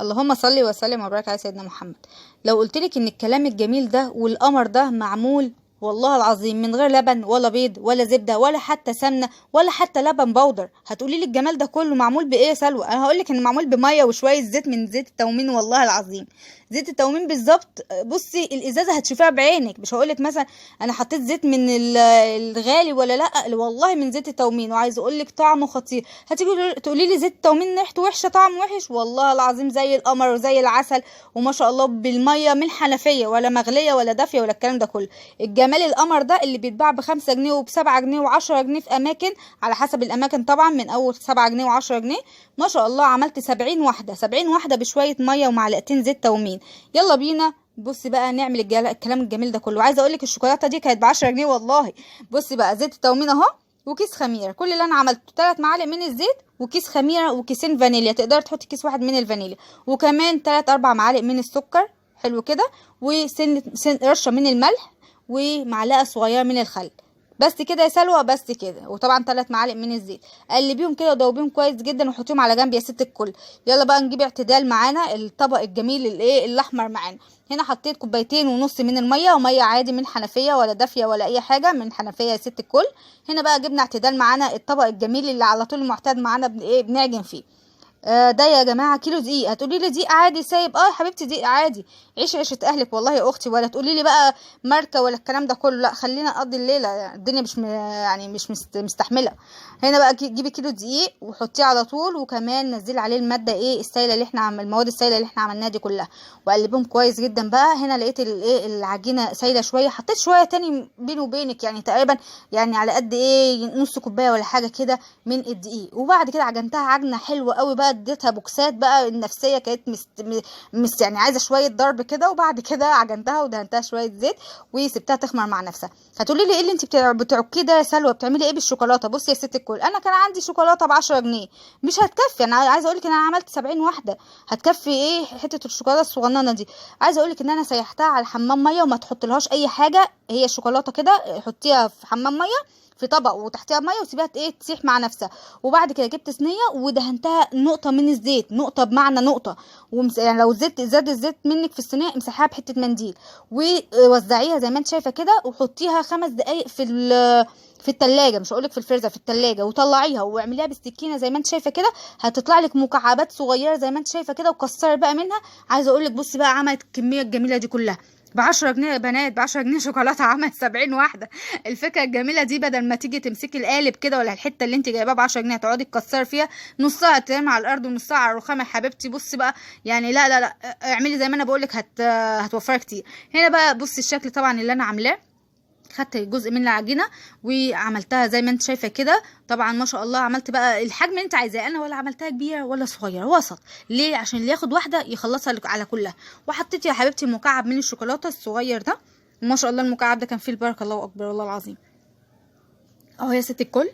اللهم صل وسلم وبارك على سيدنا محمد. لو قلتلك ان الكلام الجميل ده والقمر ده معمول والله العظيم من غير لبن ولا بيض ولا زبده ولا حتى سمنه ولا حتى لبن بودر، هتقولي لي الجمال ده كله معمول بايه يا سلوى؟ انا هقولك ان معمول بميه وشويه زيت من زيت التومين، والله العظيم زيت التومين بالظبط. بصي الازازه هتشوفيها بعينك، مش هقولك مثلا انا حطيت زيت من الغالي ولا لا، والله من زيت التومين. وعايزه اقولك طعمه خطير. هتيجي تقولي لي زيت التومين ريحته وحشه طعمه وحش؟ والله العظيم زي القمر وزي العسل، وما شاء الله بالميه من الحنفيه، ولا مغليه ولا دافيه ولا الكلام ده كله. الجمال القمر ده اللي بيتباع ب5 جنيه وب7 جنيه و10 جنيه في اماكن، على حسب الاماكن طبعا، من اول 7 جنيه و10 جنيه. ما شاء الله عملت 70 واحده، 70 واحده بشويه ميه ومعلقتين زيت تومين. يلا بينا. بصي بقى نعمل الكلام الجميل ده كله. عايزه اقولك الشوكولاته دي كانت ب10 جنيه والله. بصي بقى زيت التومين اهو، وكيس خميره. كل اللي انا عملته 3 معالق من الزيت، وكيس خميره، وكيسين فانيليا، تقدر تحطي كيس واحد من الفانيليا، وكمان 3 4 معالق من السكر. حلو كده. وسن رشه من الملح، ومعلقه صغيره من الخل. بس كده يا سلوى، بس كده. وطبعا 3 معالق من الزيت. قلبيهم كده ودوبيهم كويس جدا وحطيهم على جنب يا ست الكل. يلا بقى نجيب اعتدال معانا الطبق الجميل الاحمر معانا. هنا حطيت 2.5 كوباية من الميه، وميه عادي من حنفيه ولا دافيه ولا اي حاجه، من حنفيه يا ست الكل. هنا بقى جبنا اعتدال معانا الطبق الجميل اللي على طول المعتاد معانا بنعجن فيه. ده يا جماعه كيلو دقيق. هتقولي لي دقيق عادي سايب؟ يا حبيبتي دقيق عادي. عيش عيشه اهلك والله يا اختي. ولا تقولي لي بقى ماركه ولا الكلام ده كله، لا خلينا نقضي الليله، يعني الدنيا مش يعني مش مستحمله. هنا بقى جيبي كيلو دقيق وحطيه على طول، وكمان نزلي عليه الماده السايله اللي احنا المواد السايله اللي احنا عملناها دي كلها، وقلبهم كويس جدا بقى. هنا لقيت العجينه سايله شويه، حطيت شويه تاني بيني وبينك، يعني تقريبا يعني على قد نص كوبايه ولا حاجه كده من الدقيق. وبعد كده عجنتها عجنه حلوه قوي بقى، اديتها بوكسات بقى. النفسيه كانت يعني عايزه شويه ضرب كده. وبعد كده عجنتها ودهنتها شويه زيت وسبتها تخمر مع نفسها. هتقولي لي ايه اللي انت بتعكيه ده يا سلوى؟ بتعملي ايه بالشوكولاته؟ بصي يا ست الكل، انا كان عندي شوكولاته ب10 جنيه، مش هتكفي. انا عايزه اقولك ان انا عملت 70 واحده. هتكفي ايه حته الشوكولاته الصغننه دي؟ عايزه اقولك ان انا سيحتها على حمام ميه، وما تحطلهاش اي حاجه. هي الشوكولاته كده حطيها في حمام ميه في طبق، وتحتها ميه، وسيبها تسيح مع نفسها. وبعد كده جبت صينيه ودهنتها نقطه من الزيت، نقطه بمعنى نقطه. يعني لو زاد الزيت منك في الصينيه، امسحيها بحته منديل ووزعيها زي ما انت شايفه كده، وحطيها 5 دقايق في التلاجة. مش هقولك في الفريزر، في التلاجة. وطلعيها واعمليها بالسكينه زي ما انت شايفه كده، هتطلع لك مكعبات صغيره زي ما انت شايفه كده، وكسري بقى منها. عايزه اقولك بصي بقى عملت الكميه الجميله دي كلها ب10 جنيه يا بنات. ب10 جنيه شوكولاته عملت 70 واحده. الفكره الجميله دي، بدل ما تيجي تمسكي القالب كده ولا الحته اللي انت جايباها ب10 جنيه، تقعدي تكسري فيها، نصها ترمي على الارض ونصها على الرخامه يا حبيبتي. بصي بقى، يعني لا لا لا، اعملي زي ما انا بقولك، هتوفري كتير. هنا بقى بصي الشكل طبعا اللي انا عاملاه. خدت جزء من العجينه وعملتها زي ما انت شايفه كده. طبعا ما شاء الله عملت بقى الحجم اللي انت عايزاه. انا ولا عملتها كبيره ولا صغيره، وسط. ليه؟ عشان اللي ياخد واحده يخلصها على كلها. وحطيت يا حبيبتي مكعب من الشوكولاته الصغير ده. وما شاء الله المكعب ده كان فيه البركه، الله اكبر والله العظيم. اهو يا ست الكل.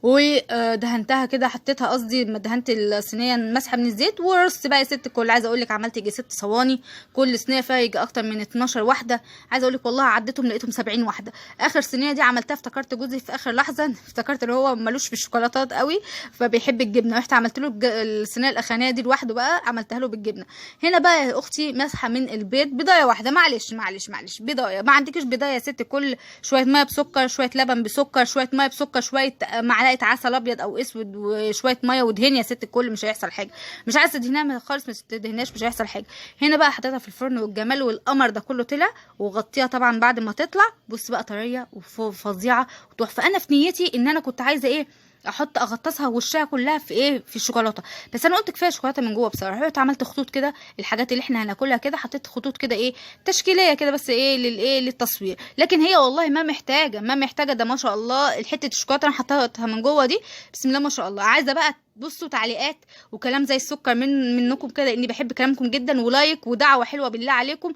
ودهنتها كده، حطيتها قصدي دهنت الصينيه مسحه من الزيت. ورص بقى يا ست الكل. عايزه اقول لك عملت يجي 6 صواني، كل صينيه فيها يجي اكتر من 12 واحده. عايزه اقول لك والله عديتهم لقيتهم 70 واحده. اخر صينيه دي عملتها افتكرت جوزي في اخر لحظه، افتكرت ان هو ملوش في الشوكولاتات قوي، فبيحب الجبنه. رحت عملت له الصينيه الاخرانيه دي لوحده بقى، عملتها له بالجبنه. هنا بقى يا اختي مسحه من البيض، بيضايه واحده. معلش معلش معلش، بيضايه. ما عندكش بيضايه يا ست الكل، شويه ميه بسكر، شويه لبن بسكر، شويه ميه بسكر، شويه معلقه عسل ابيض او اسود، وشويه ميه ودهن يا ست الكل، مش هيحصل حاجه. مش عايزه تدهنها خالص، مش تدهناش، مش هيحصل حاجه. هنا بقى حطيتها في الفرن، والجمال والقمر ده كله طلع. وغطيها طبعا بعد ما تطلع. بص بقى طريه وفظيعه وتحفه. انا في نيتي ان انا كنت عايزه اغطسها وشها كلها في الشوكولاته، بس انا قلت كفايه شوكولاته من جوه بصراحه. رحت عملت خطوط كده، الحاجات اللي احنا هناكلها كده، حطيت خطوط كده تشكيليه كده، بس للتصوير. لكن هي والله ما محتاجه ده. ما شاء الله الحته الشوكولاته انا حطيتها من جوه دي، بسم الله ما شاء الله. عايزه بقى بصوا تعليقات وكلام زي السكر منكم كده، اني بحب كلامكم جدا، ولايك ودعوه حلوه بالله عليكم.